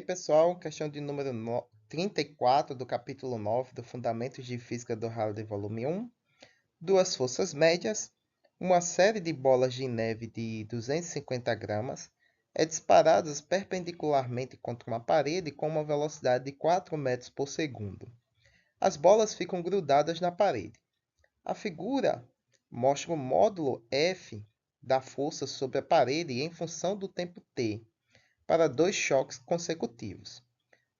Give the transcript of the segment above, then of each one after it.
pessoal, questão de número 34 do capítulo 9 do Fundamentos de Física do Halliday, volume 1. Duas forças médias. Uma série de bolas de neve de 250 gramas é disparadas perpendicularmente contra uma parede com uma velocidade de 4 metros por segundo. As bolas ficam grudadas na parede. A figura mostra o módulo F da força sobre a parede em função do tempo t, para dois choques consecutivos.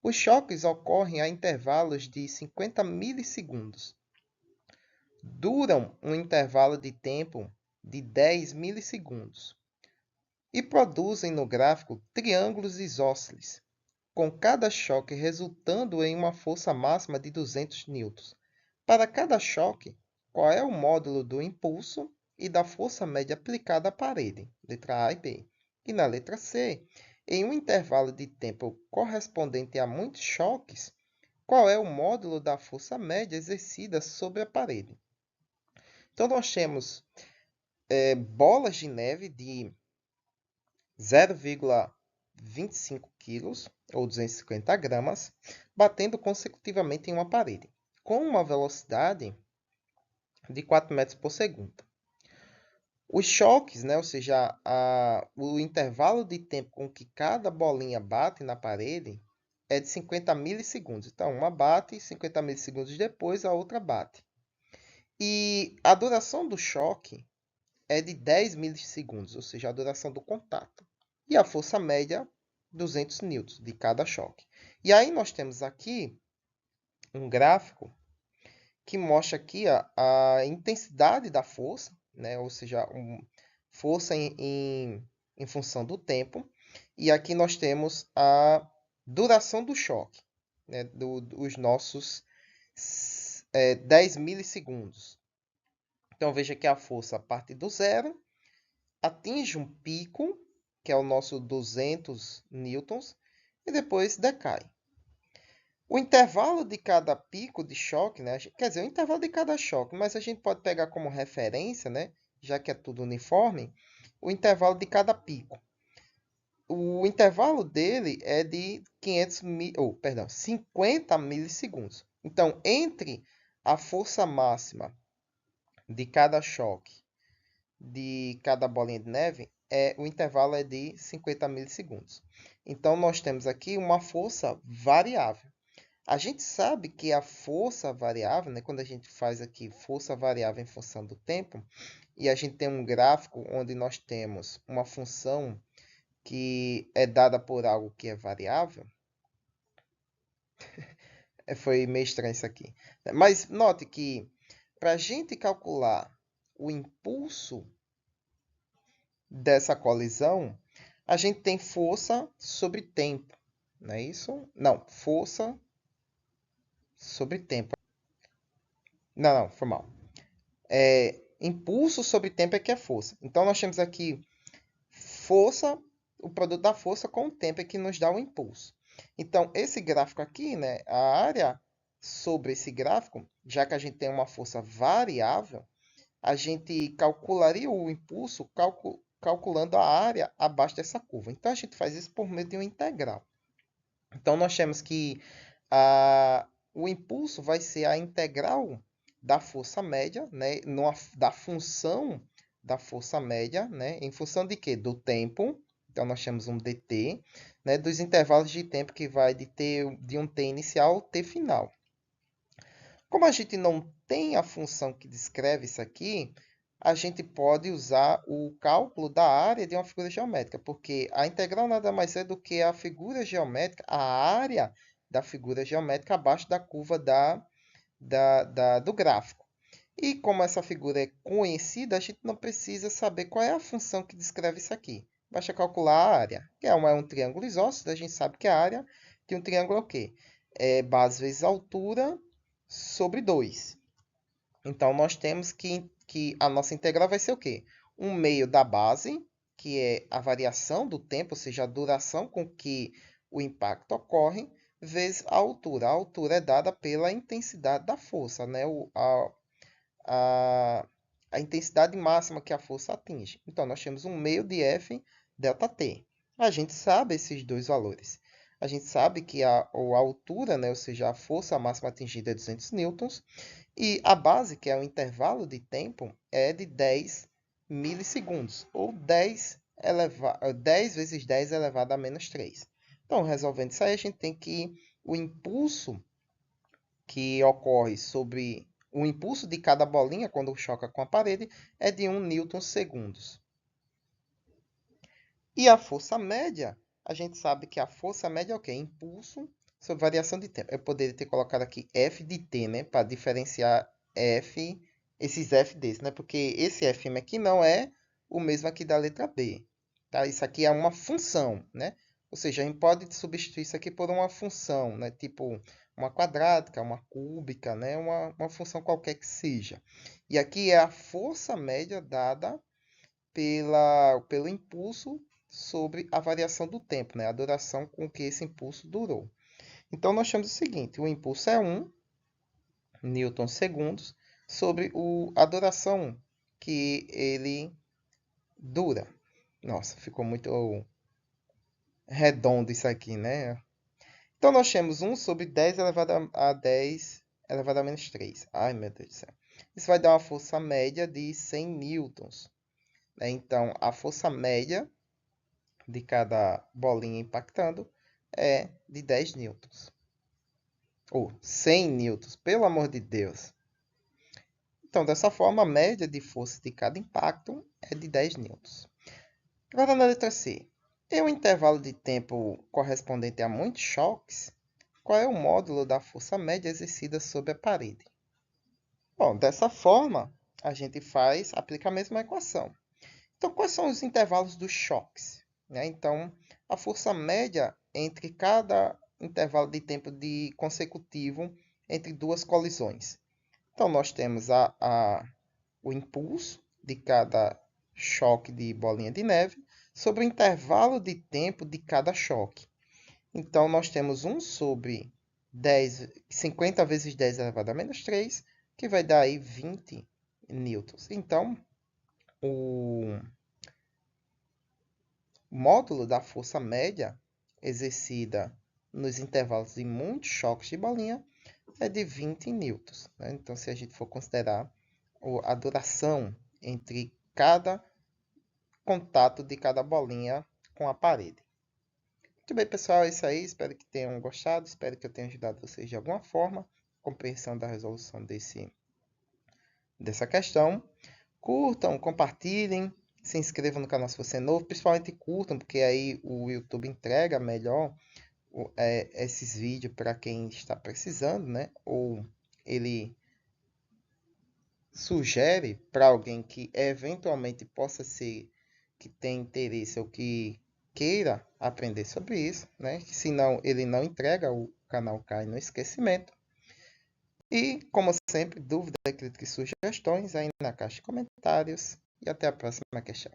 Os choques ocorrem a intervalos de 50 milissegundos. Duram um intervalo de tempo de 10 milissegundos e produzem no gráfico triângulos isósceles, com cada choque resultando em uma força máxima de 200 newtons. Para cada choque, qual é o módulo do impulso e da força média aplicada à parede? Letra A e B. E na letra C, em um intervalo de tempo correspondente a muitos choques, qual é o módulo da força média exercida sobre a parede? Então, nós temos bolas de neve de 0,25 kg ou 250 gramas, batendo consecutivamente em uma parede, com uma velocidade de 4 metros por segundo. Os choques, ou seja, o intervalo de tempo com que cada bolinha bate na parede é de 50 milissegundos. Então, uma bate, 50 milissegundos depois a outra bate. E a duração do choque é de 10 milissegundos, ou seja, a duração do contato. E a força média, 200 newtons de cada choque. E aí nós temos aqui um gráfico que mostra aqui a intensidade da força, ou seja, força em função do tempo. E aqui nós temos a duração do choque, dos nossos 10 milissegundos. Então, veja que a força parte do zero, atinge um pico, que é o nosso 200 newtons, e depois decai. O intervalo de cada pico de choque, quer dizer, o intervalo de cada choque, mas a gente pode pegar como referência, já que é tudo uniforme, o intervalo de cada pico. O intervalo dele é de 50 milissegundos. Então, entre a força máxima de cada choque, de cada bolinha de neve, o intervalo é de 50 milissegundos. Então, nós temos aqui uma força variável. A gente sabe que a força variável, quando a gente faz aqui força variável em função do tempo, e a gente tem um gráfico onde nós temos uma função que é dada por algo que é variável. Foi meio estranho isso aqui. Mas note que para a gente calcular o impulso dessa colisão, a gente tem força sobre tempo, não é isso? Não, força sobre tempo. Não, foi mal. Impulso sobre tempo é que é força. Então, nós temos aqui força, o produto da força com o tempo é que nos dá o impulso. Então, esse gráfico aqui, a área sobre esse gráfico, já que a gente tem uma força variável, a gente calcularia o impulso calculando a área abaixo dessa curva. Então, a gente faz isso por meio de uma integral. Então, nós temos que o impulso vai ser a integral da força média, da função da força média, em função de quê? Do tempo. Então, nós temos um dt, dos intervalos de tempo que vai de um t inicial ao t final. Como a gente não tem a função que descreve isso aqui, a gente pode usar o cálculo da área de uma figura geométrica, porque a integral nada mais é do que a figura geométrica, a área da figura geométrica abaixo da curva do gráfico. E como essa figura é conhecida, a gente não precisa saber qual é a função que descreve isso aqui. Basta calcular a área, que é um triângulo isósceles, a gente sabe que a área de um triângulo é o quê? É base vezes altura sobre 2. Então, nós temos que a nossa integral vai ser o quê? 1 meio da base, que é a variação do tempo, ou seja, a duração com que o impacto ocorre, vezes a altura. A altura é dada pela intensidade da força, a intensidade máxima que a força atinge. Então, nós temos 1 meio de F ΔT. A gente sabe esses dois valores. a gente sabe que a altura, né, ou seja, a força máxima atingida é 200 newtons, e a base, que é o intervalo de tempo, é de 10 milissegundos, ou 10 vezes 10 elevado a menos 3. Então, resolvendo isso aí, a gente tem que o impulso que ocorre sobre o impulso de cada bolinha quando choca com a parede é de 1 newton segundos. E a força média, a gente sabe que a força média é o quê? Impulso sobre variação de tempo. Eu poderia ter colocado aqui F de t, né? Para diferenciar F, esses F desse, né? Porque esse F aqui não é o mesmo aqui da letra B. Tá? Isso aqui é uma função, né? Ou seja, a gente pode substituir isso aqui por uma função, né? Tipo uma quadrática, uma cúbica, né? Uma função qualquer que seja. E aqui é a força média dada pelo impulso sobre a variação do tempo, né? A duração com que esse impulso durou. Então, nós temos o seguinte, o impulso é 1 newton segundos sobre a duração que ele dura. Nossa, ficou muito redondo isso aqui, né? Então, nós temos 1 sobre 10 elevado a 10 elevado a menos 3. Ai, meu Deus do céu. Isso vai dar uma força média de 100 newtons. Né? Então, a força média de cada bolinha impactando é de 10 newtons. Ou 100 newtons, pelo amor de Deus. Então, dessa forma, a média de força de cada impacto é de 10 newtons. Agora, na letra C. Em um intervalo de tempo correspondente a muitos choques, qual é o módulo da força média exercida sobre a parede? Bom, dessa forma, a gente aplica a mesma equação. Então, quais são os intervalos dos choques? Né? Então, a força média entre cada intervalo de tempo consecutivo entre duas colisões. Então, nós temos o impulso de cada choque de bolinha de neve sobre o intervalo de tempo de cada choque. Então, nós temos 1 sobre 50 vezes 10 elevado a menos 3, que vai dar aí 20 newtons. Então, o módulo da força média exercida nos intervalos de muitos choques de bolinha é de 20 newtons. Né? Então, se a gente for considerar a duração entre cada contato de cada bolinha com a parede. Muito bem, pessoal, é isso aí. Espero que tenham gostado. Espero que eu tenha ajudado vocês de alguma forma. Compreensão da resolução dessa questão. Curtam, compartilhem, se inscrevam no canal se você é novo. Principalmente curtam, porque aí o YouTube entrega melhor esses vídeos para quem está precisando, né? Ou ele sugere para alguém que eventualmente possa ser que tenha interesse ou que queira aprender sobre isso, né? Senão ele não entrega, o canal cai no esquecimento. E, como sempre, dúvidas, críticas e sugestões aí na caixa de comentários. E até a próxima questão.